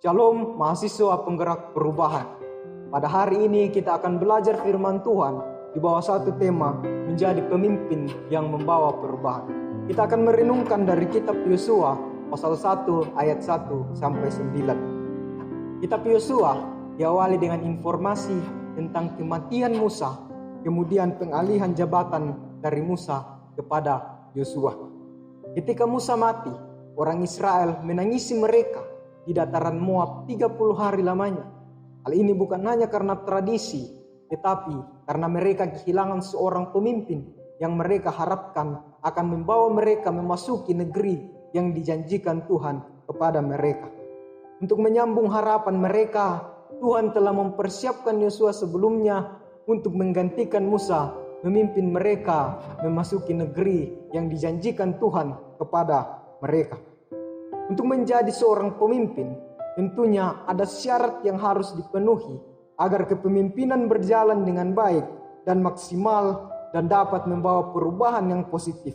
Shalom mahasiswa penggerak perubahan. Pada hari ini kita akan belajar firman Tuhan di bawah satu tema, menjadi pemimpin yang membawa perubahan. Kita akan merenungkan dari kitab Yosua pasal 1 ayat 1 sampai 9. Kitab Yosua diawali dengan informasi tentang kematian Musa, kemudian pengalihan jabatan dari Musa kepada Yosua. Ketika Musa mati, orang Israel menangisi mereka di dataran Moab 30 hari lamanya. Hal ini bukan hanya karena tradisi, tetapi karena mereka kehilangan seorang pemimpin yang mereka harapkan akan membawa mereka memasuki negeri yang dijanjikan Tuhan kepada mereka. Untuk menyambung harapan mereka, Tuhan telah mempersiapkan Yosua sebelumnya untuk menggantikan Musa memimpin mereka memasuki negeri yang dijanjikan Tuhan kepada mereka. Untuk menjadi seorang pemimpin, tentunya ada syarat yang harus dipenuhi agar kepemimpinan berjalan dengan baik dan maksimal dan dapat membawa perubahan yang positif.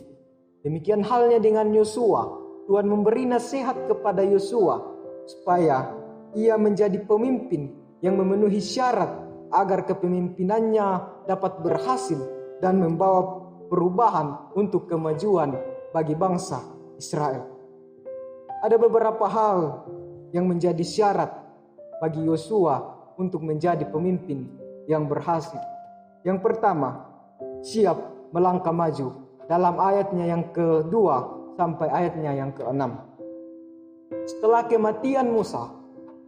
Demikian halnya dengan Yosua. Tuhan memberi nasihat kepada Yosua supaya ia menjadi pemimpin yang memenuhi syarat agar kepemimpinannya dapat berhasil dan membawa perubahan untuk kemajuan bagi bangsa Israel. Ada beberapa hal yang menjadi syarat bagi Yosua untuk menjadi pemimpin yang berhasil. Yang pertama, siap melangkah maju dalam ayatnya yang kedua sampai ayatnya yang keenam. Setelah kematian Musa,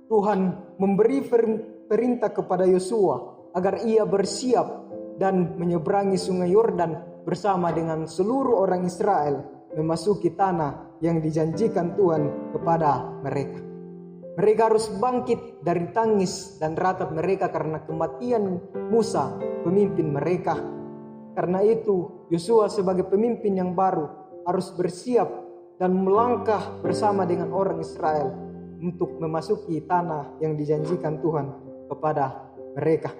Tuhan memberi perintah kepada Yosua agar ia bersiap dan menyeberangi sungai Yordan bersama dengan seluruh orang Israel memasuki tanah yang dijanjikan Tuhan kepada mereka. Mereka harus bangkit dari tangis dan ratap mereka karena kematian Musa, pemimpin mereka. Karena itu, Yosua sebagai pemimpin yang baru harus bersiap dan melangkah bersama dengan orang Israel untuk memasuki tanah yang dijanjikan Tuhan kepada mereka.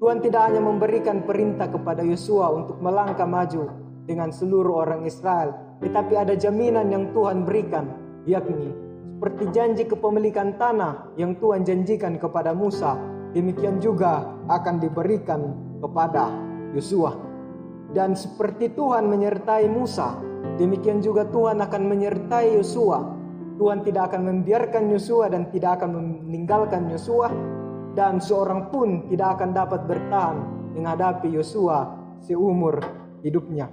Tuhan tidak hanya memberikan perintah kepada Yosua untuk melangkah maju dengan seluruh orang Israel, tetapi ada jaminan yang Tuhan berikan, yakni seperti janji kepemilikan tanah yang Tuhan janjikan kepada Musa, demikian juga akan diberikan kepada Yosua. Dan seperti Tuhan menyertai Musa, demikian juga Tuhan akan menyertai Yosua. Tuhan tidak akan membiarkan Yosua dan tidak akan meninggalkan Yosua, dan seorang pun tidak akan dapat bertahan menghadapi Yosua seumur hidupnya.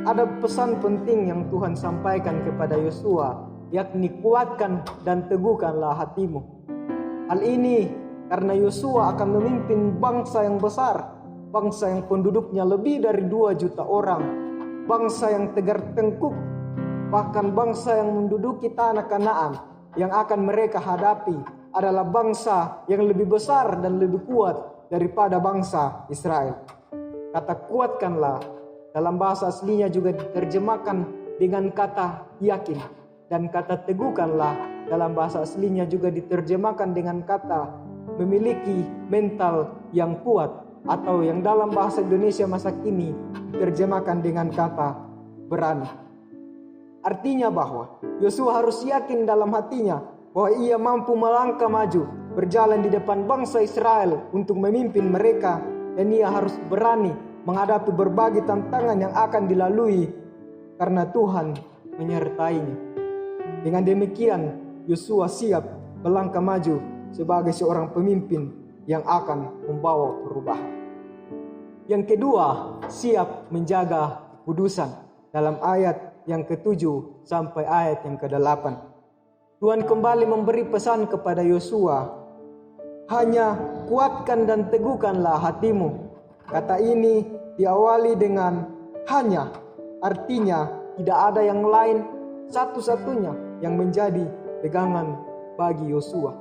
Ada pesan penting yang Tuhan sampaikan kepada Yosua, yakni kuatkan dan teguhkanlah hatimu. Hal ini karena Yosua akan memimpin bangsa yang besar, bangsa yang penduduknya lebih dari 2 juta orang, bangsa yang tegar tengkuk, bahkan bangsa yang menduduki tanah Kanaan yang akan mereka hadapi adalah bangsa yang lebih besar dan lebih kuat daripada bangsa Israel. Kata kuatkanlah dalam bahasa aslinya juga diterjemahkan dengan kata yakin, dan kata teguhkanlah dalam bahasa aslinya juga diterjemahkan dengan kata memiliki mental yang kuat, atau yang dalam bahasa Indonesia masa kini diterjemahkan dengan kata berani. Artinya bahwa Yosua harus yakin dalam hatinya bahwa ia mampu melangkah maju berjalan di depan bangsa Israel untuk memimpin mereka, dan ia harus berani menghadapi berbagai tantangan yang akan dilalui karena Tuhan menyertainya. Dengan demikian, Yosua siap melangkah maju sebagai seorang pemimpin yang akan membawa perubahan. Yang kedua, siap menjaga kekudusan dalam ayat yang ke-7 sampai ayat yang ke-8. Tuhan kembali memberi pesan kepada Yosua, hanya kuatkan dan teguhkanlah hatimu. Kata ini diawali dengan hanya, artinya tidak ada yang lain, satu-satunya yang menjadi pegangan bagi Yosua.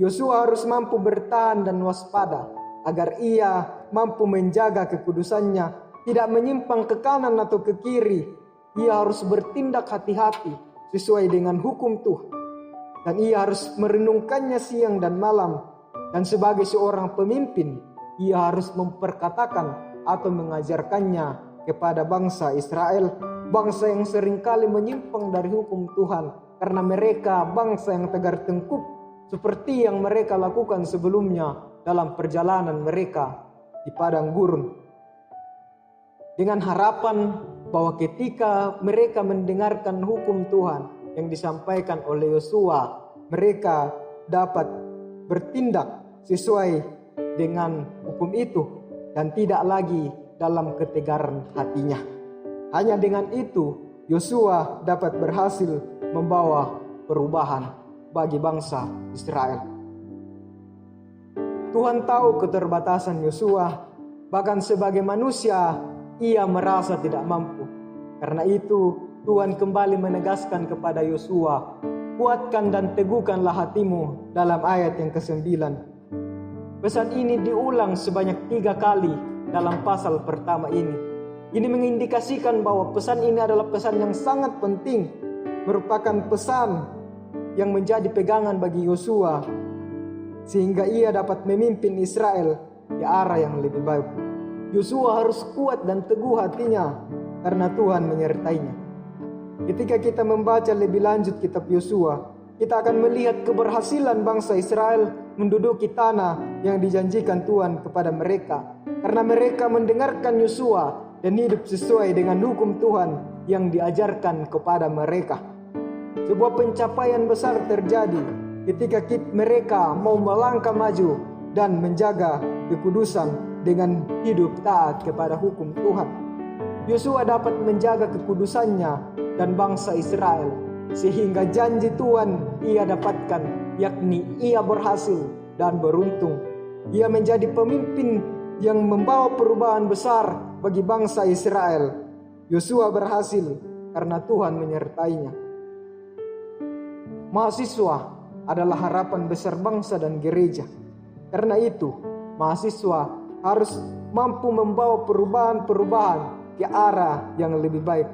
Yosua harus mampu bertahan dan waspada agar ia mampu menjaga kekudusannya, tidak menyimpang ke kanan atau ke kiri. Ia harus bertindak hati-hati sesuai dengan hukum Tuhan, dan ia harus merenungkannya siang dan malam. Dan sebagai seorang pemimpin, ia harus memperkatakan atau mengajarkannya kepada bangsa Israel, bangsa yang seringkali menyimpang dari hukum Tuhan karena mereka bangsa yang tegar tengkuk seperti yang mereka lakukan sebelumnya dalam perjalanan mereka di padang gurun. Dengan harapan bahwa ketika mereka mendengarkan hukum Tuhan yang disampaikan oleh Yosua, mereka dapat bertindak sesuai dengan hukum itu dan tidak lagi dalam ketegaran hatinya. Hanya dengan itu Yosua dapat berhasil membawa perubahan bagi bangsa Israel. Tuhan tahu keterbatasan Yosua, bahkan sebagai manusia ia merasa tidak mampu. Karena itu Tuhan kembali menegaskan kepada Yosua, kuatkan dan teguhkanlah hatimu dalam ayat yang ke-9. Pesan ini diulang sebanyak 3 kali dalam pasal pertama ini. Ini mengindikasikan bahwa pesan ini adalah pesan yang sangat penting, merupakan pesan yang menjadi pegangan bagi Yosua sehingga ia dapat memimpin Israel ke arah yang lebih baik. Yosua harus kuat dan teguh hatinya karena Tuhan menyertainya. Ketika kita membaca lebih lanjut kitab Yosua, kita akan melihat keberhasilan bangsa Israel menduduki tanah yang dijanjikan Tuhan kepada mereka karena mereka mendengarkan Yosua dan hidup sesuai dengan hukum Tuhan yang diajarkan kepada mereka. Sebuah pencapaian besar terjadi ketika mereka mau melangkah maju dan menjaga kekudusan dengan hidup taat kepada hukum Tuhan. Yosua dapat menjaga kekudusannya dan bangsa Israel sehingga janji Tuhan ia dapatkan, yakni ia berhasil dan beruntung. Ia menjadi pemimpin yang membawa perubahan besar bagi bangsa Israel. Yosua berhasil karena Tuhan menyertainya. Mahasiswa adalah harapan besar bangsa dan gereja. Karena itu, mahasiswa harus mampu membawa perubahan-perubahan ke arah yang lebih baik.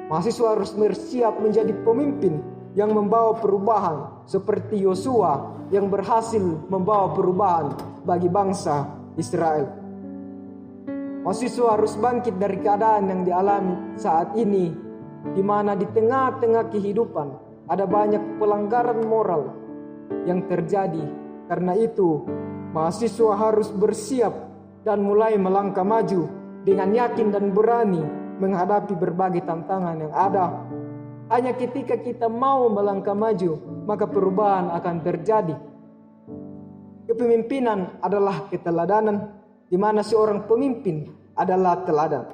Mahasiswa harus bersiap menjadi pemimpin yang membawa perubahan seperti Yosua yang berhasil membawa perubahan bagi bangsa Israel. Mahasiswa harus bangkit dari keadaan yang dialami saat ini, di mana di tengah-tengah kehidupan ada banyak pelanggaran moral yang terjadi. Karena itu, mahasiswa harus bersiap dan mulai melangkah maju dengan yakin dan berani menghadapi berbagai tantangan yang ada. Hanya ketika kita mau melangkah maju, maka perubahan akan terjadi. Kepemimpinan adalah keteladanan, di mana seorang pemimpin adalah teladan.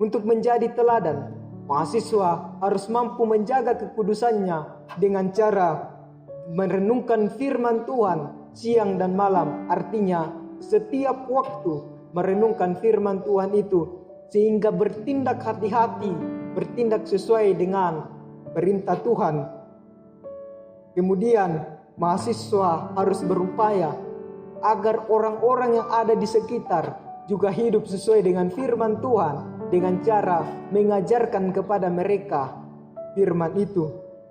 Untuk menjadi teladan, mahasiswa harus mampu menjaga kekudusannya dengan cara merenungkan firman Tuhan siang dan malam. Artinya setiap waktu merenungkan firman Tuhan itu sehingga bertindak hati-hati, bertindak sesuai dengan perintah Tuhan. Kemudian mahasiswa harus berupaya agar orang-orang yang ada di sekitar juga hidup sesuai dengan firman Tuhan dengan cara mengajarkan kepada mereka firman itu.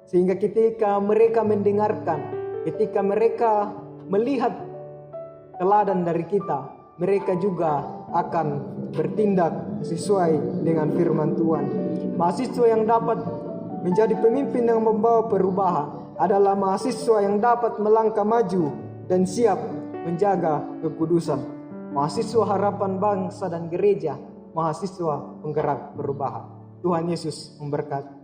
Sehingga ketika mereka mendengarkan, ketika mereka melihat teladan dari kita, mereka juga akan bertindak sesuai dengan firman Tuhan. Mahasiswa yang dapat menjadi pemimpin yang membawa perubahan adalah mahasiswa yang dapat melangkah maju dan siap menjaga kekudusan. Mahasiswa harapan bangsa dan gereja, mahasiswa penggerak perubahan. Tuhan Yesus memberkati.